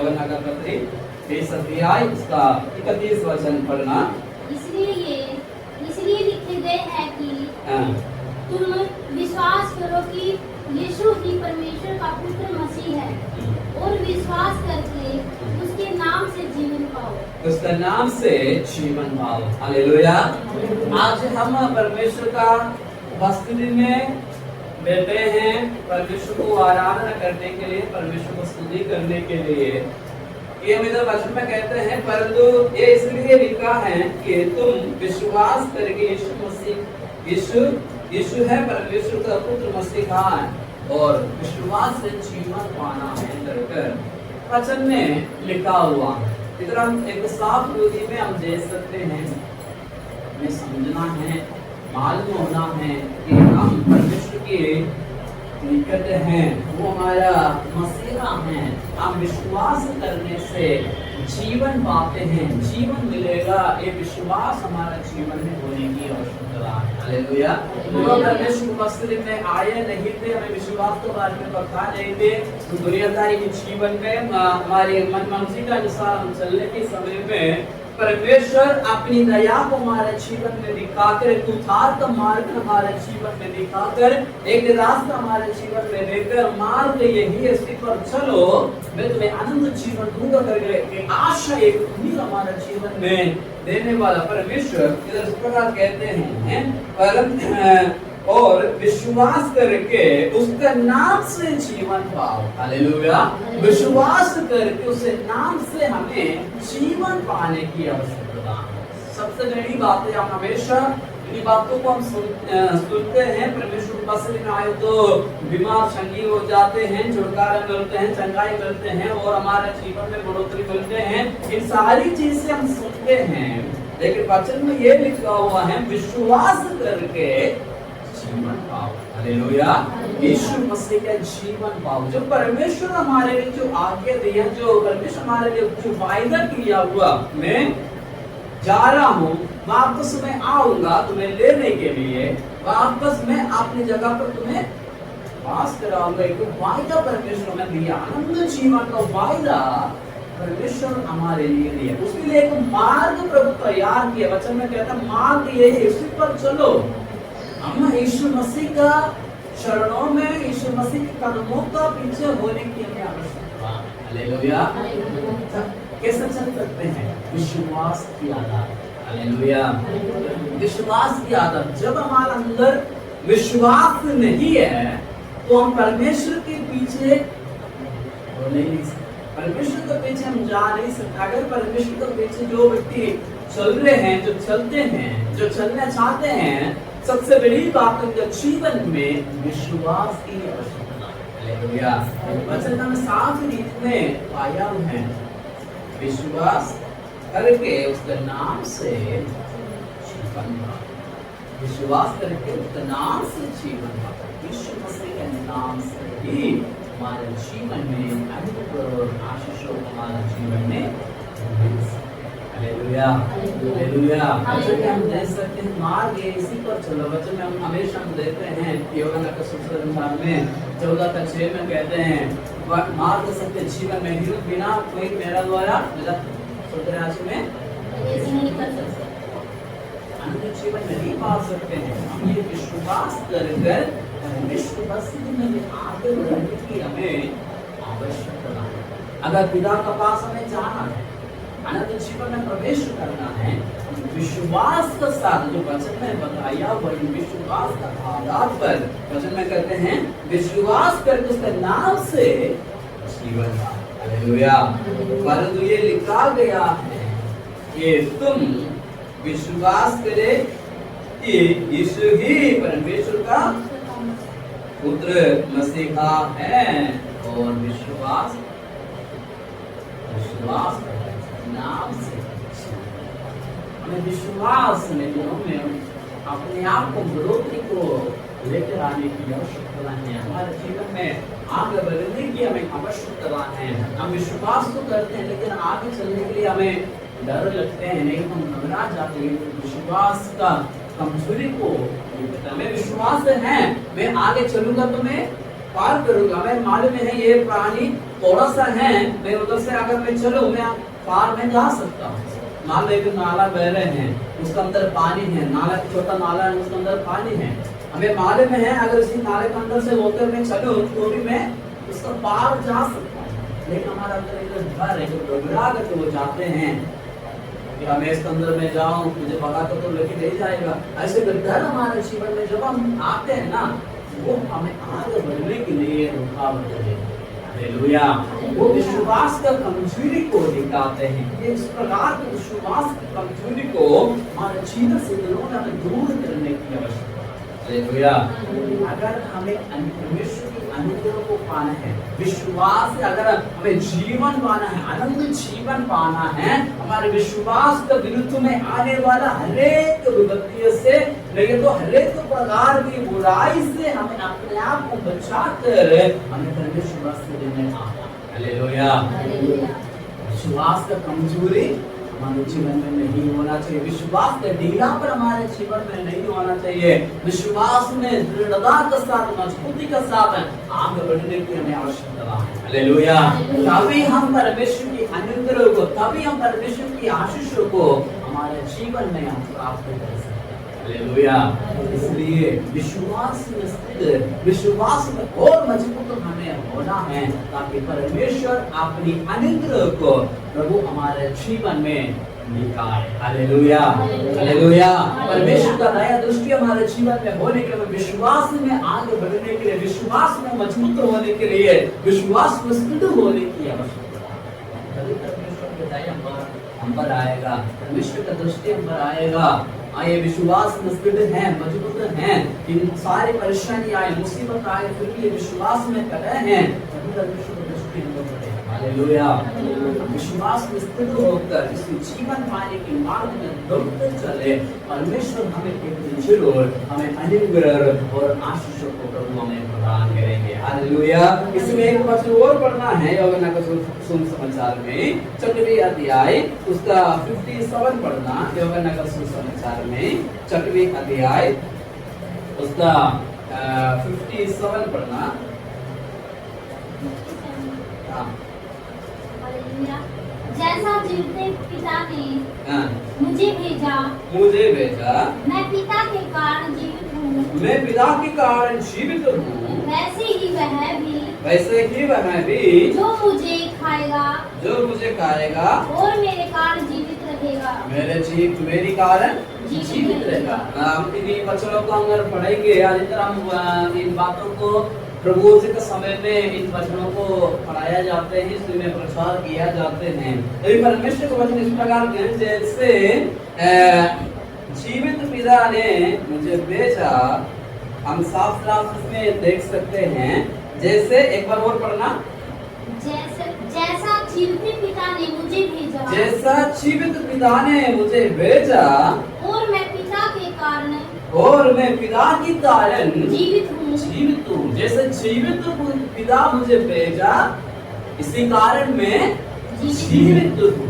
यूहन्ना का पत्री 20 अध्याय उसका 31 वचन पढ़ना। इसलिए लिखे गए हैं कि तुम विश्वास करो कि यीशु ही परमेश्वर का पुत्र मसीह है और विश्वास करके उसके नाम से जीवन पाओ। उसका नाम से जीवन पाओ। हालेलुया। आज हम परमेश्वर का उपस्थिति में बैठे हैं, परमेश्वर को आराधना करने के लिए, परमेश्वर को स्तुति करने के लिए। ये हम इधर वचन में कहते हैं, परंतु ये इसलिए लिखा है कि तुम विश्वास करके यीशु है परमेश्वर का पुत्र मसीहा है और विश्वास से जीवन पाना है करके वचन में लिखा हुआ। इधर हम एक साफ रूढ़ी में हम देख सकते हैं, हमें समझना है, मालूम होना है कि हम परमेश्वर के निकट हैं, वो हमारा मसीहा है। हम विश्वास करने से जीवन पाते हैं, जीवन मिलेगा। ये विश्वास हमारा जीवन में होने की आवश्यकता है। हालेलुया। तो परमेश्वर उपस्थिति में आए नहीं थे, हमें विश्वास के बारे में पता नहीं थे, तो दुनियादारी के जीवन में हमारे मन मर्जी के अनुसार हम चलने के समय में परमेश्वर अपनी दया को हमारे जीवन में दिखाकर, एक उद्धार का मार्ग हमारे जीवन में दिखाकर, एक रास्ता हमारे जीवन में देकर मार्ग यही है, इसी पर चलो मैं तुम्हें आनंद जीवन दूंगा करके आशा एक उम्मीद हमारे जीवन में देने वाला परमेश्वर इधर इस प्रकार कहते हैं, और विश्वास करके उसका नाम से जीवन पाओ। हालेलुया। विश्वास करके उसके नाम से हमें जीवन पाने की आवश्यकता है। सबसे बड़ी बात है, हम हमेशा इन बातों को हम सुनते हैं, परमेश्वर उपस्थिति में आए तो बीमार चंगी हो जाते हैं, छुटकारा मिलते हैं, चंगाई मिलते हैं और हमारे जीवन में बढ़ोतरी मिलते हैं। इन सारी चीज से हम सुनते हैं, लेकिन वचन में ये लिखा हुआ है विश्वास करके जीवन पाओ। हालेलुया। यीशु मसीह का जीवन पाओ। जो परमेश्वर हमारे लिए जो आज्ञा दिया, जो परमेश्वर हमारे लिए जो वायदा किया हुआ, मैं जा रहा हूँ, वापस मैं आऊंगा तुम्हें लेने के लिए, वापस मैं अपनी जगह पर तुम्हें पास कराऊंगा। एक वायदा परमेश्वर ने दिया, आनंद जीवन का वायदा परमेश्वर हमारे लिए दिया। उसके लिए एक मार्ग प्रभु तैयार किया। वचन में कहता है मार्ग ये है, उसी पर चलो। हम यीशु मसीह का शरणों में, यीशु मसीह के कदमों का पीछे होने की हमें आवश्यकता है। हालेलुया। कैसे चल सकते हैं? विश्वास की आदत। हालेलुया। विश्वास की आदत। जब हमारे अंदर विश्वास नहीं है तो हम परमेश्वर के पीछे हो नहीं सकते, परमेश्वर के पीछे हम जा नहीं सकते। अगर परमेश्वर के पीछे जो व्यक्ति चल रहे हैं, जो चलते हैं, जो चलना चाहते हैं, सबसे बड़ी बात उनके जीवन में विश्वास की आवश्यकता है। हालेलुया। वचन में साफ रीत में पाया है, विश्वास करके उसके नाम से जीवन पाओ। विश्वास करके उसके नाम से जीवन पाओ। यीशु मसीह के नाम से ही हमारे जीवन में अद्भुत और आशीषों हमारे जीवन में मिल सकते। हालेलुया। हालेलुया। वचन में हम देख सकते हैं मार्ग है, इसी पर चलो। वचन में हम हमेशा देखते हैं यूहन्ना का सुसमाचार में 14:6 में कहते हैं मार्ग सत्य जीवन में ही बिना कोई मेरा द्वारा सुतराज में अनंत जीवन नहीं पा सकते हैं। हम ये विश्वास कर विश्वास में आगे बढ़ने की हमें आवश्यकता है। अगर पिता के पास हमें जाना है, अनंत जीवन में प्रवेश करना है, विश्वास के साथ जो वचन में बताया वही विश्वास का आधार पर वचन में कहते हैं विश्वास करके उसके नाम से जीवन। हालेलुया। परंतु ये लिखा गया है कि तुम विश्वास करे कि यीशु ही परमेश्वर का पुत्र मसीहा है और विश्वास नाम से हमें विश्वास में अपने आप को बढ़ोतरी को लेकर आने की आवश्यकता है। हमारे जीवन में आगे बढ़ने की हमें आवश्यकता है। हम विश्वास तो करते हैं, लेकिन आगे चलने के लिए हमें डर लगते हैं, नहीं हम घबरा जाते हैं। विश्वास का कमजोरी को हमें विश्वास है, मैं आगे चलूंगा तो मैं पार करूंगा। मैं मालूम है ये प्राणी थोड़ा सा है, मैं उधर से अगर मैं चलूं, मैं पार में जा सकता हूँ। मान लो एक नाला बह रहे हैं, उसके अंदर पानी है, नाला छोटा नाला है, उसके अंदर पानी है, हमें मालूम है अगर इसी नाले के अंदर से होकर मैं चलूं तो भी मैं उसका पार जा सकता हूँ। लेकिन हमारा अंदर एक डर है, जो घबरा कर वो जाते हैं कि हमें इसके अंदर में जाऊं, मुझे भगा तो लेके नहीं जाएगा। ऐसे डर हमारे जीवन में जब हम आते हैं ना, वो हमें आगे बढ़ने के लिए रुकावट देते हैं। हालेलुया। वो विश्वास का कमजोरी को दिखाते हैं। ये इस प्रकार के विश्वास की कमजोरी को हमारे जीवन से हमें दूर करने की आवश्यकता है। हालेलुया। अगर हमें परमेश्वर की अनुग्रह को पाना है, विश्वास से अगर हमें जीवन पाना है, आनंद जीवन पाना है, हमारे विश्वास के विरुद्ध में आने वाला हरेक विपत्तियों से, नहीं तो हरेक प्रकार की बुराई से हमें अपने आप को बचाकर हमें परमेश्वर से देने आना। हालेलुया। विश्वास का कमजोरी हमारे जीवन में नहीं होना चाहिए। विश्वास का ढीलापन हमारे जीवन में नहीं होना चाहिए। विश्वास में दृढ़ता के साथ, मजबूती के साथ आगे बढ़ने की हमें आवश्यकता है। हालेलुया। तभी हम परमेश्वर की अनुग्रह को, तभी हम परमेश्वर की आशीषों को हमारे जीवन में हम प्राप्त कर सकते हैं। हालेलुया। इसलिए विश्वास में स्थिर, विश्वास में और मजबूत हमें होना है, ताकि परमेश्वर अपनी अनुग्रह को प्रभु हमारे जीवन में निकाले। हालेलुया। हालेलुया। परमेश्वर का दया दृष्टि हमारे जीवन में होने के लिए, विश्वास में आगे बढ़ने के लिए, विश्वास में मजबूत होने के लिए, विश्वास में स्थिर होने की आवश्यकता है। तभी परमेश्वर की दया हम पर आएगा, परमेश्वर का दृष्टि हम पर आएगा। आए विश्वास में स्थिर हैं, मजबूत हैं, इन सारी परेशानी आए, मुसीबत आए, फिर भी विश्वास में कड़े हैं, तभी परमेश्वर की दृष्टि हम पर पड़े। हालेलुया। विश्वास में स्थिर होकर इस जीवन पाने के मार्ग में दौड़ते चले, परमेश्वर हमें एक दिन जरूर हमें अनुग्रह और आशीषों को प्रभु हमें प्रदान करेंगे। हालेलुया। इसमें एक वचन और पढ़ना है यूहन्ना का सुसमाचार में 4वें अध्याय उसका 57 पढ़ना। यूहन्ना का सुसमाचार में 4वें अध्याय उसका 57 पढ़ना। जैसा जीवते पिता ने मुझे भेजा, मैं पिता के कारण जीवित हूँ, मैं पिता के कारण जीवित हूँ, वैसे ही वह भी जो मुझे खाएगा और मेरे कारण जीवित रहेगा, मेरे कारण जीवित रहेगा। हम इन्हीं वचनों को अगर पढ़ेंगे, अधिकतर हम इन बातों को प्रभु जी के समय में इन वचनों को पढ़ाया जाते हैं, इसमें प्रचार किया जाते हैं। लेकिन परमेश्वर के वचन इस प्रकार के, जैसे जीवित पिता ने मुझे भेजा, हम साफ साफ इसमें देख सकते हैं। जैसे एक बार और पढ़ना। जैसा जीवित पिता ने मुझे भेजा, जैसा जीवित पिता ने मुझे भेजा और मैं पिता के कारण जीवित हूँ। जैसे जीवित पिता मुझे भेजा, इसी कारण मैं जीवित हूँ।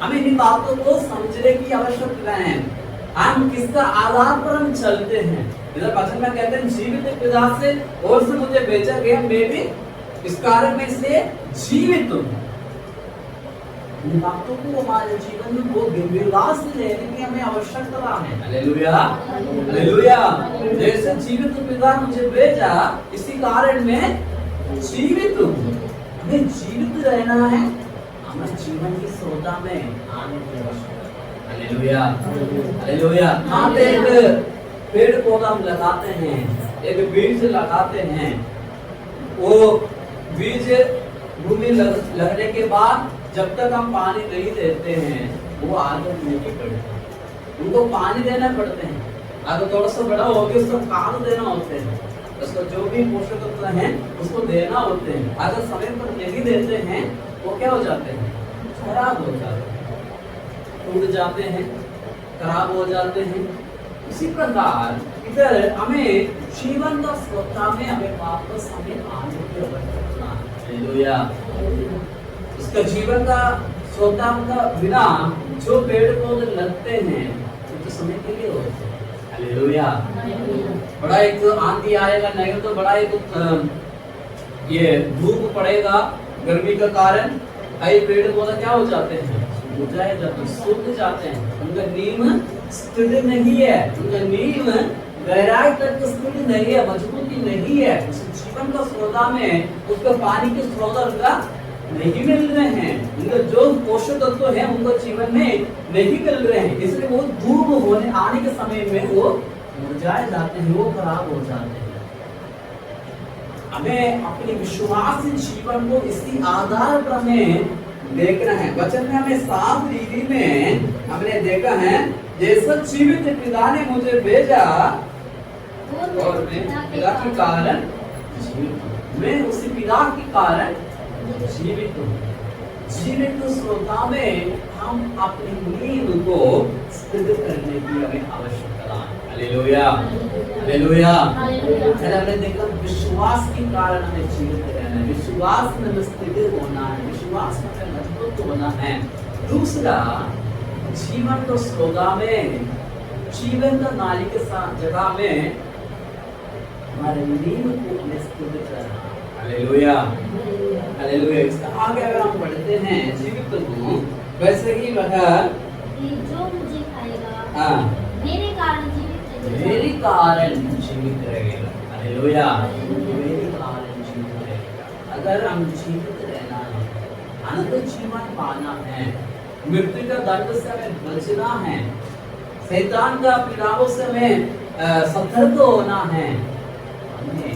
हमें इन बातों को समझने की आवश्यकता है। हम किसका आधार पर हम चलते हैं? इधर वचन में कहते हैं जीवित पिता से और से मुझे भेजा गया, मैं भी इस कारण में इसलिए जीवित हूँ। इन बातों को हमारे जीवन में बहुत गंभीरता से लेने की हमें आवश्यकता है। हालेलुया। हालेलुया। जैसे जीवित पिता मुझे भेजा, इसी कारण मैं जीवित हूँ। हमें जीवित रहना है, हमें जीवन की श्रोता में आने की आवश्यकता है। हालेलुया। हालेलुया। हम एक पेड़ पौधा हम लगाते हैं, एक बीज लगाते हैं, वो बीज भूमि लगने के बाद जब तक हम पानी नहीं देते हैं, वो आगे नहीं बढ़ते। उनको पानी देना पड़ते हैं। अगर थोड़ा सा बड़ा हो गया, उसको खाद देना होते हैं, उसको जो भी पोषक तत्व हैं उसको देना होते हैं। अगर समय पर नहीं देते हैं, वो क्या हो जाते हैं? खराब हो जाते हैं, टूट जाते हैं, खराब हो जाते हैं। इसी प्रकार इधर हमें जीवन का स्वच्छता में हमें वापस हमें आने की आवश्यकता है। हालेलुया। इसका जीवन का स्वच्छता का बिना जो पेड़ पौधे लगते हैं, तो समय के लिए होते हैं। हालेलुया। बड़ा एक आंधी आएगा, नहीं तो बड़ा एक ये धूप पड़ेगा, गर्मी का कारण कई पेड़ पौधा क्या हो जाते हैं, मुरझाए जाते हैं, सूख जाते हैं, उनका नींव स्थिर नहीं है, उनका नींव गहराई तक स्थिर नहीं है, मजबूती नहीं है। उस जीवन का स्रोता में उसका पानी के स्रोत उनका नहीं मिल रहे हैं, उनका जो पोषक तत्व है उनको जीवन में नहीं मिल रहे हैं, इसलिए वो धूप होने आने के समय में वो मुरझाए जाते हैं, वो खराब हो जाते हैं। हमें अपने विश्वास जीवन को इसी आधार पर हमें देखना है। वचन में हमें साफ रीति में हमने देखा है, जैसा जीवित पिता ने मुझे भेजा और मैं पिता के कारण जीवित हूँ, मैं उसी पिता के कारण जीवित हूँ। जीवित श्रोता में हम अपनी नींव को स्थिर करने की हमें आवश्यकता है। Hallelujah, hallelujah. हमने देखा विश्वास के कारण हमें जीवित रहना है, विश्वास में हमें स्थिर होना है, विश्वास में हमें मजबूत होना है। दूसरा, जीवन को श्रोता में, जीवन का नाली के साथ जगह में हमारे नींव को हमें स्थिर करना है। Hallelujah, hallelujah. इसका आगे अगर हम पढ़ते हैं जीवित हूँ, वैसे ही वह जो मुझे खाएगा मेरे कारण जीवित रहेगा। हालेलुया, मेरे कारण जीवित रहेगा। अगर हम जीवित रहना है, अनंत जीवन पाना है, मृत्यु का दंड से हमें बचना है, शैतान का पीड़ाओं से हमें सतर्क होना है, हमें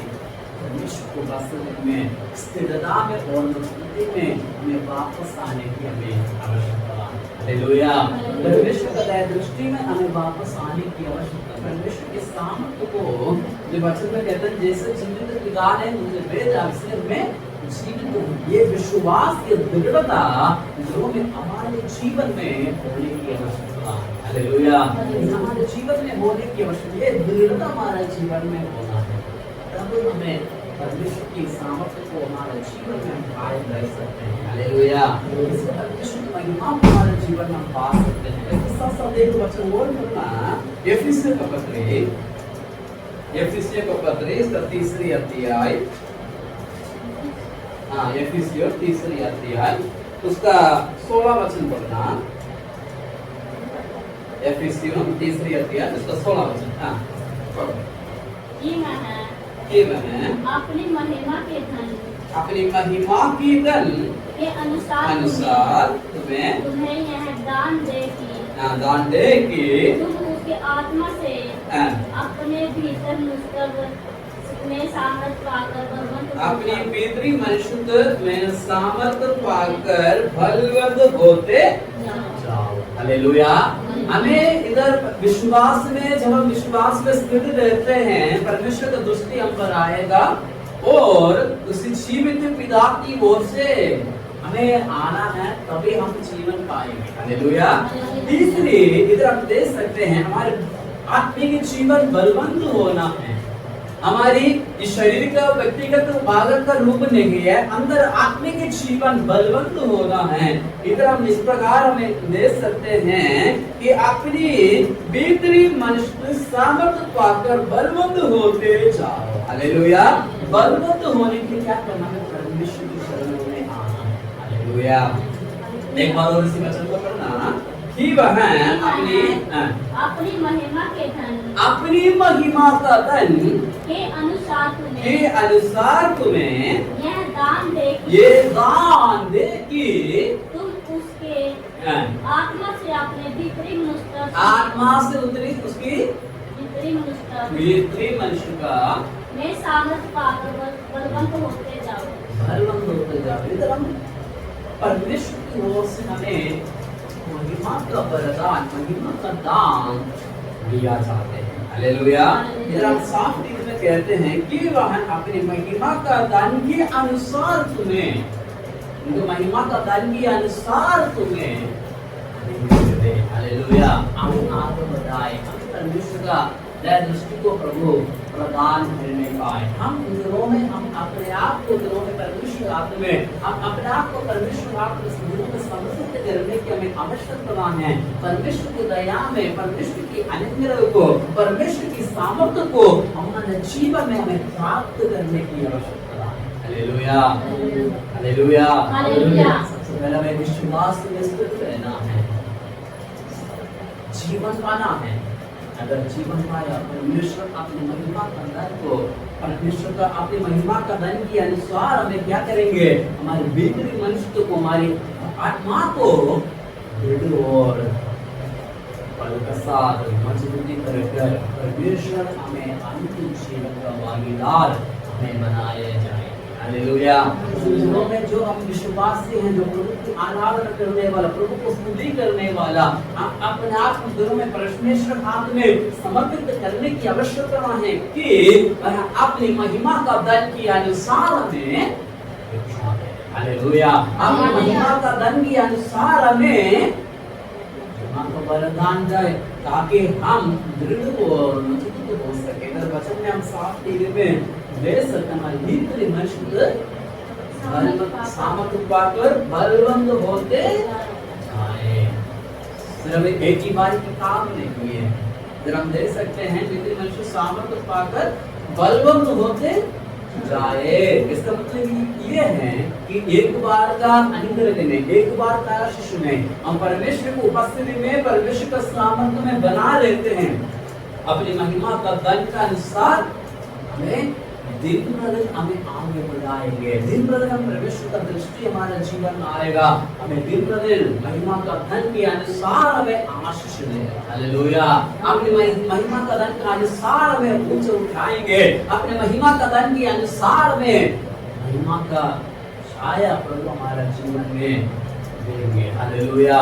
परमेश्वर को वास्तव में स्थिरता में और मजबूती में हमें वापस आने की हमें आवश्यकता है। हालेलुया। परमेश्वर का दया दृष्टि में हमें वापस आने की आवश्यकता है। परमेश्वर के सामर्थ्य को जो वचन में कहते हैं, जैसे जीवित पिता ने मुझे भेजा इसलिए मैं जीवित हूँ, ये विश्वास की दृढ़ता जो में हमारे जीवन में होने की आवश्यकता है। हालेलुया, हमारे जीवन में होने की आवश्यकता, ये दृढ़ता हमारे जीवन में होना है, तब हमें परमेश्वर की सामर्थ्य को हमारे जीवन में हम कायम रह सकते हैं। हालेलुया, इससे परमेश्वर की महिमा हमारे जीवन में हम पा सकते हैं। इसके साथ साथ एक वचन और पढ़ना, एफिसियों का पत्र इसका तीसरी अध्याय, एफिसियों तीसरी अध्याय उसका 16 वचन पढ़ना। एफिसियों तीसरी अध्याय उसका 16 वचन। कि वह अपनी महिमा के धन की धन के अनुसार तुम्हें यह दान दे कि तुम उसके आत्मा से अपने भीतर में सामर्थ पाकर अपनी भीतरी मनुष्य में सामर्थ पाकर बलवंत होते जाओ। हालेलुया। हमें इधर विश्वास में, जब हम विश्वास में स्थित रहते हैं, परमेश्वर का दृष्टि हम पर आएगा और उसी जीवित पिता की ओर से हमें आना है, तभी हम जीवन पाएंगे। हालेलुया। तीसरी इधर हम देख सकते हैं, हमारे आत्मिक जीवन बलवंत होना है। हमारी इस शरीर का व्यक्तिगत भागत का रूप नहीं है, अंदर आत्मिक जीवन बलवंत होना है। इधर हम इस प्रकार हमें देख सकते हैं कि अपनी भीतरी मनुष्य सामर्थ्य पाकर बलवंत होते जाओ। हालेलुया। बलवंत होने के क्या करना है? परमेश्वर की शरण में आना। हालेलुया। एक बार और इसी वचन को पढ़ना कि वह अपनी महिमा के धन, अपनी महिमा का धन के अनुसार तुम्हें यह दान दे कि तुम उसके आत्मा से अपने भीतरी मनुष्य का में सामर्थ पाकर बलवंत होते जाओ। इधर हम परमेश्वर की ओर से हमें महिमा का वरदान, महिमा का दान दिया जाते हैं। हालेलुया। इधर हम साफ रीति में कहते हैं कि वह अपनी महिमा का दान के अनुसार तुम्हें, उनकी महिमा का दान के अनुसार तुम्हें। हालेलुया। हम आगे बढ़ाए, हम परमेश्वर का दया दृष्टि को प्रभु प्रदान करने पाए। हम दिनों में हम अपने आप को दिनों में परमेश्वर आत्मा में हम अपने आप को परमेश्वर आत्मा में समर्पित करने की हमें आवश्यकता है। परमेश्वर की दया में, परमेश्वर की अनुग्रह को, परमेश्वर की सामर्थ्य को हमारे जीवन में हमें प्राप्त करने की आवश्यकता है। Hallelujah, hallelujah. हालेलुया। सबसे पहला हमें विश्वास में स्थित रहना है, जीवन पाना है। अगर जीवन पाया, परमेश्वर अपनी महिमा का धन को, परमेश्वर का अपनी महिमा का धन के अनुसार हमें क्या करेंगे, हमारे भीतरी मनुष्य को, हमारी आत्मा को दृढ़ और बल के साथ मजबूती कर परमेश्वर हमें अंतिम जीवन का भागीदार हमें बनाया जाए। हालेलुया। दिनों में जो हम विश्वासी हैं, जो प्रभु की आराधना करने वाला, प्रभु को स्तुति करने वाला, हम अपने आप को दिनों में परमेश्वर हाथ में समर्पित करने की आवश्यकता है कि अपनी महिमा का धन के अनुसार हमें, हालेलुया, अपनी महिमा का धन के अनुसार हमें को वरदान जाए, ताकि हम दृढ़ और मजबूत हो सके। अगर वचन में हम साफ टीवी में दे सकते, हमारे भीतरी मनुष्य सामर्थ्य पाकर बलवंत होते जाए। सिर्फ एक ही बार की काम नहीं है, अगर हम दे सकते हैं भीतरी मनुष्य सामर्थ्य पाकर बलवंत होते जाए। इसका मतलब ये है कि एक बार का अनुग्रह में, एक बार का आशीष में हम परमेश्वर को उपस्थिति में, परमेश्वर का सामर्थ्य में बना लेते हैं। अपनी महिमा का धन का अनुसार हमें दिन प्रतिदिन हमें आगे बढ़ाएंगे। दिन प्रतिदिन हम परमेश्वर का दृष्टि हमारे जीवन में आएगा। हमें दिन प्रतिदिन महिमा का धन के अनुसार हमें आशीष देगा। हालेलुया। अपनी महिमा का धन के अनुसार हमें ऊंचे उठाएंगे। अपने महिमा का धन के अनुसार में महिमा का छाया प्रभु हमारा जीवन में देंगे। हालेलुया।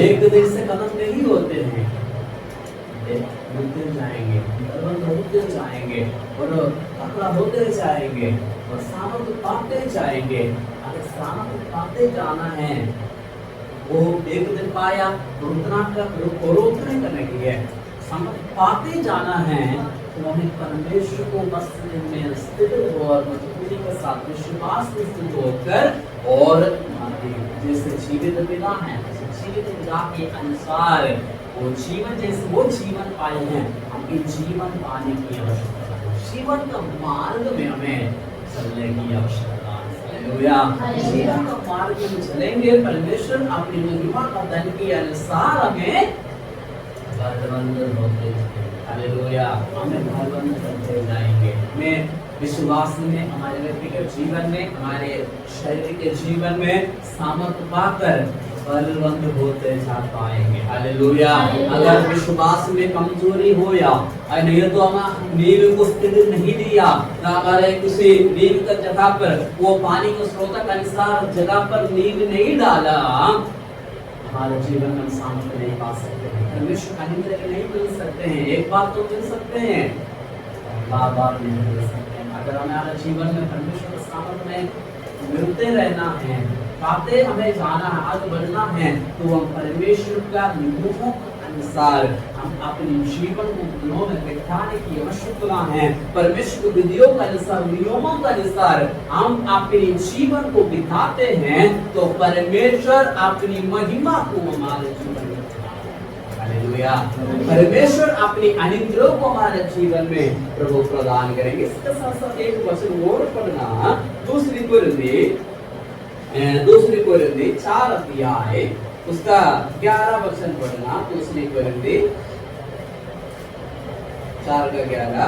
एक दिन से कदम नहीं होते हैं, होते जाएंगे, होते जाएंगे और तकड़ा होते जाएंगे और सामर्थ्य पाते जाएंगे। अगर सामर्थ्य पाते जाना है, वो एक दिन पाया और उतना करने के लिए सामर्थ्य पाते जाना है, तो हमें परमेश्वर को मस्जिद में स्थित और मजबूती के साथ विश्वास में स्थित होकर और जैसे जीवित पिता है, जीवित पिता के अनुसार वो जीवन, जैसे वो जीवन पाए हैं, हमें जीवन पाने की आवश्यकता है। जीवन का मार्ग में हमें चलने की आवश्यकता है। हालेलुया। जीवन का मार्ग में चलेंगे, परमेश्वर अपनी महिमा का धन के अनुसार हमें बलवंत होते जाएंगे। हालेलुया। हमें बलवंत करते जाएंगे। हमें विश्वास में, हमारे व्यक्तिगत जीवन में, हमारे शरीर के जीवन में सामर्थ्य पाकर बलवंत होते जा पाएंगे। हालेलुया। अगर विश्वास में कमजोरी हो या नहीं तो हम नींव को स्थिर नहीं दिया, हमारे किसी नींव का जगह पर वो पानी को स्रोत के अनुसार जगह पर नींव नहीं डाला, हमारे जीवन में सामर्थ्य नहीं पा सकते हैं, परमेश्वर का अनुग्रह नहीं मिल सकते हैं। एक बार तो मिल सकते हैं, बार नहीं मिल सकते हैं। अगर हमारे जीवन में परमेश्वर का सामर्थ्य में मिलते रहना है, पाते हमें जाना है, आगे बढ़ना है, तो हम परमेश्वर का नियमों के अनुसार हम अपने जीवन को दिनों में बिठाने की आवश्यकता है। परमेश्वर की विधियों के अनुसार, नियमों के अनुसार हम अपने जीवन को बिताते हैं, तो परमेश्वर अपनी महिमा को हमारे जीवन में, हालेलुया, परमेश्वर अपनी अनुग्रह को हमारे जीवन में प्रभु प्रदान करेंगे। इसके साथ साथ एक वचन और पढ़ना, दूसरी कोरिन्थी 4 अध्याय उसका 11 वचन पढ़ना। दूसरी कोरिन्थी 4 का 11।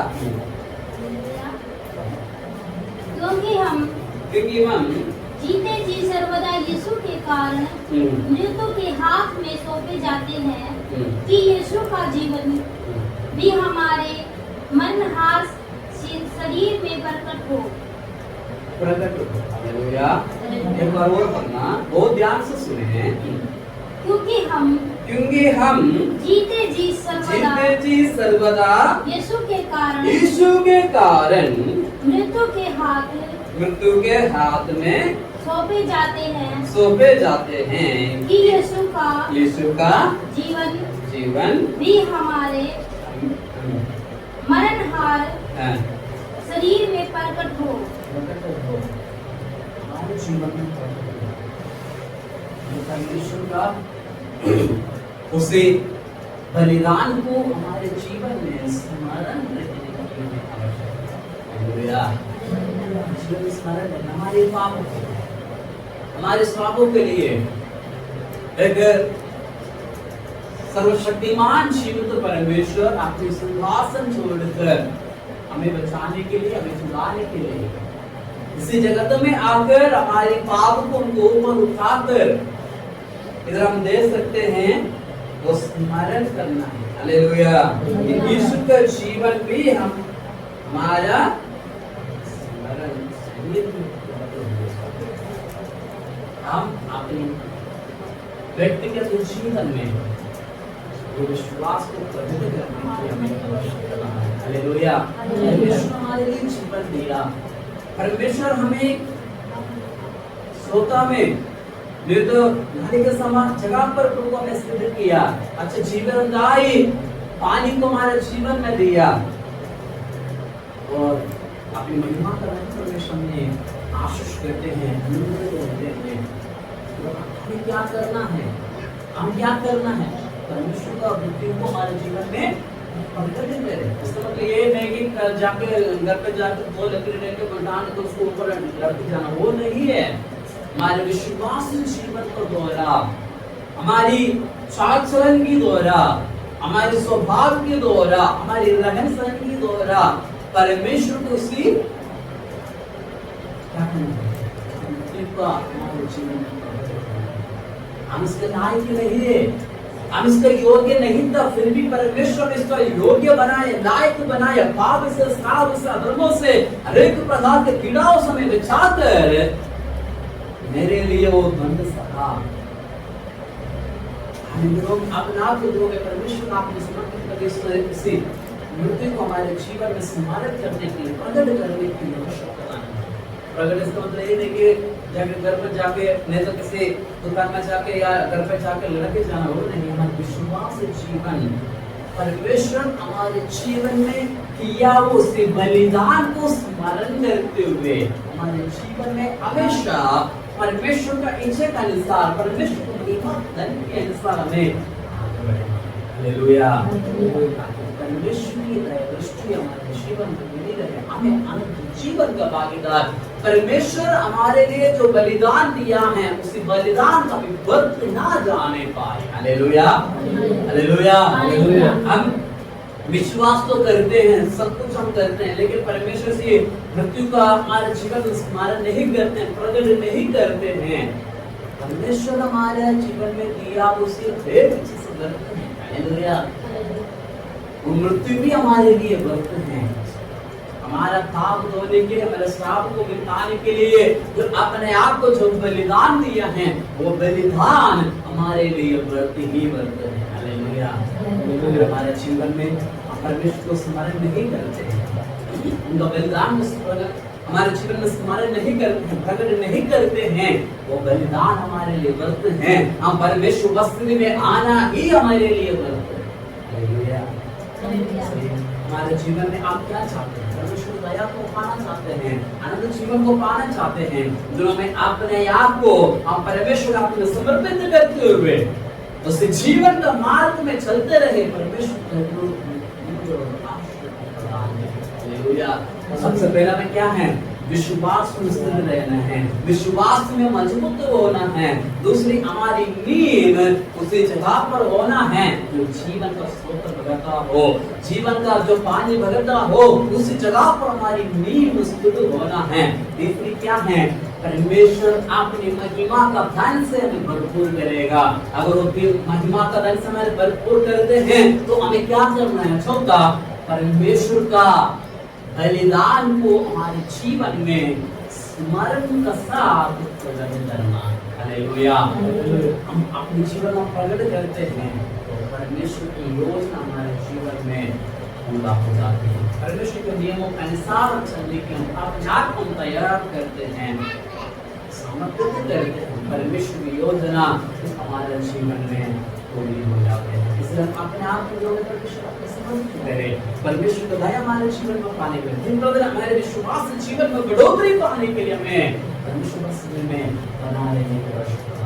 क्योंकि हम जीते जी सर्वदा यीशु के कारण मृत्यु के हाथ में सौंपे जाते हैं, कि यीशु का जीवन भी हमारे मनहार शरीर में प्रकट हो। हालेलुया। एक बार और पढ़ना, बहुत ध्यान से सुने। क्योंकि हम जीते जी सर्वदा यीशु के कारण मृत्यु के हाथ में सौंपे जाते हैं, कि यीशु का जीवन भी हमारे मरणहार शरीर में प्रकट हो। हमारे जीवन में परमेश्वर का उसे बलिदान को हमारे जीवन में स्मरण रखने की आवश्यकता है। जीवन में स्मरण है हमारे पापों के लिए, हमारे स्वापों के लिए एक सर्वशक्तिमान जीवित परमेश्वर अपने सिंहासन छोड़कर हमें बचाने के लिए, हमें छुड़ाने के लिए इसी जगत में आकर हमारे पाप को उनको ऊपर उठाकर इधर हम देख सकते हैं वो स्मरण करना है। हालेलुया। यीशु का जीवन भी हमारा स्मरण, हम अपने व्यक्तिगत जीवन में वो विश्वास को प्रकट करने की हमें आवश्यकता है। हालेलुया। परमेश्वर हमारे लिए जीवन दिया, परमेश्वर हमें श्रोता में निर्दोष के समान जगह पर प्रभु ने स्थित किया, अच्छा जीवनदायी पानी को हमारे जीवन में दिया और अपनी महिमा का परमेश्वर ने आशीष करते हैं, हमें क्या करना है, हम क्या करना है, परमेश्वर का वृत्ति को हमारे जीवन में प्रकट करें। इसका मतलब ये नहीं कि जाके घर पे जाके दो लकड़ी लेके बुलडान तो उसको ऊपर लड़के जाना, वो नहीं है। हमारे विश्वास जीवन को द्वारा, हमारी चाल चलन की द्वारा, हमारे स्वभाव के द्वारा, हमारी रहन सहन की द्वारा परमेश्वर को उसकी क्या करना हमारे जीवन में, हम इसके लायक नहीं है, हम इसका योग्य नहीं था, फिर भी परमेश्वर ने इसका योग्य बनाए, लायक बनाए, पाप से, साप से, अधर्मों से, अनेक प्रकार के पीड़ाओं से हमें बचाकर मेरे लिए वो बंद सका। हम लोग अपने आप को दोगे, परमेश्वर आपने समर्पित करके इसी मृत्यु को हमारे जीवन में स्मारक करने के लिए, प्रकट करने की आवश्यकता है। प्रकट इसका मतलब ये नहीं कि जाके घर पर जाके, नहीं तो किसी दुकान में जाके या घर पे जाके लड़के जाना, हो नहीं। हमारे विश्वास जीवन, परमेश्वर हमारे जीवन में किया वो उसी बलिदान को स्मरण करते हुए हमारे जीवन में हमेशा परमेश्वर का इच्छा के अनुसार, परमेश्वर को महिमा धन के अनुसार हमें हालेलुया परमेश्वर की दृष्टि हमारे जीवन में मिली रहे, हमें अनंत जीवन का भागीदार। परमेश्वर हमारे लिए जो बलिदान दिया है उसी बलिदान का भी व्यर्थ ना जाने पाए। Hallelujah hallelujah hallelujah. हम विश्वास तो करते हैं, सब कुछ हम करते हैं, लेकिन परमेश्वर से मृत्यु का हमारे जीवन में स्मरण नहीं करते हैं, प्रकट नहीं करते हैं। परमेश्वर हमारे जीवन में दिया उसे एक चीज व्यर्थ है। हालेलुया। वो मृत्यु भी हमारे लिए व्यर्थ है। हमारा पाप धोने के लिए, हमारे श्राप को मिटाने के लिए जो अपने आप को जो बलिदान दिया है, वो बलिदान हमारे लिए व्यर्थ ही व्यर्थ है। हालेलुया। हमारे जीवन में परमेश्वर को स्मरण नहीं करते हैं, उनका बलिदान को हमारे जीवन में स्मरण नहीं करते हैं, प्रकट नहीं करते हैं, वो बलिदान हमारे लिए व्यर्थ है। हम परमेश्वर वस्तु में आना ही हमारे लिए व्यर्थ है। हालेलुया। हमारे जीवन में आप क्या चाहते हैं? परमेश्वर दया को पाना चाहते हैं, अनंत जीवन को पाना चाहते हैं, दोनों में अपने आप को हम परमेश्वर आपने समर्पित करते हुए उस जीवन का मार्ग में चलते रहे। परमेश्वर सबसे पहला में क्या है? विश्वास में स्थिर रहना है, विश्वास में मजबूत होना है। दूसरी हमारी नींव उसी जगह पर होना है जो जीवन का स्रोत बहता हो, जीवन का जो पानी बहता हो, उसी जगह पर हमारी नींव स्थिर होना है। तीसरी क्या है? परमेश्वर अपनी महिमा का धन से हमें भरपूर करेगा। अगर वो महिमा का धन से हमें भरपूर करते हैं तो हमें क्या करना है? चौथा, परमेश्वर का बलिदान को हमारे जीवन में स्मरण का साथ प्रकट करना। हालेलुया। हम अपने जीवन में प्रकट करते हैं तो परमेश्वर की योजना हमारे जीवन में पूरा हो जाती है। परमेश्वर के नियमों के अनुसार चलने के हम अपने आप को तैयार करते हैं, समर्पित करते हैं। परमेश्वर की योजना हमारे जीवन में पूरी हो जाती है। इसलिए हम अपने आप को परमेश्वर का दया हमारे जीवन में पाने के लिए, दिन प्रतिदिन हमारे विश्वास जीवन में बढ़ोतरी पाने के लिए हमें परमेश्वर में बना रहने की आवश्यकता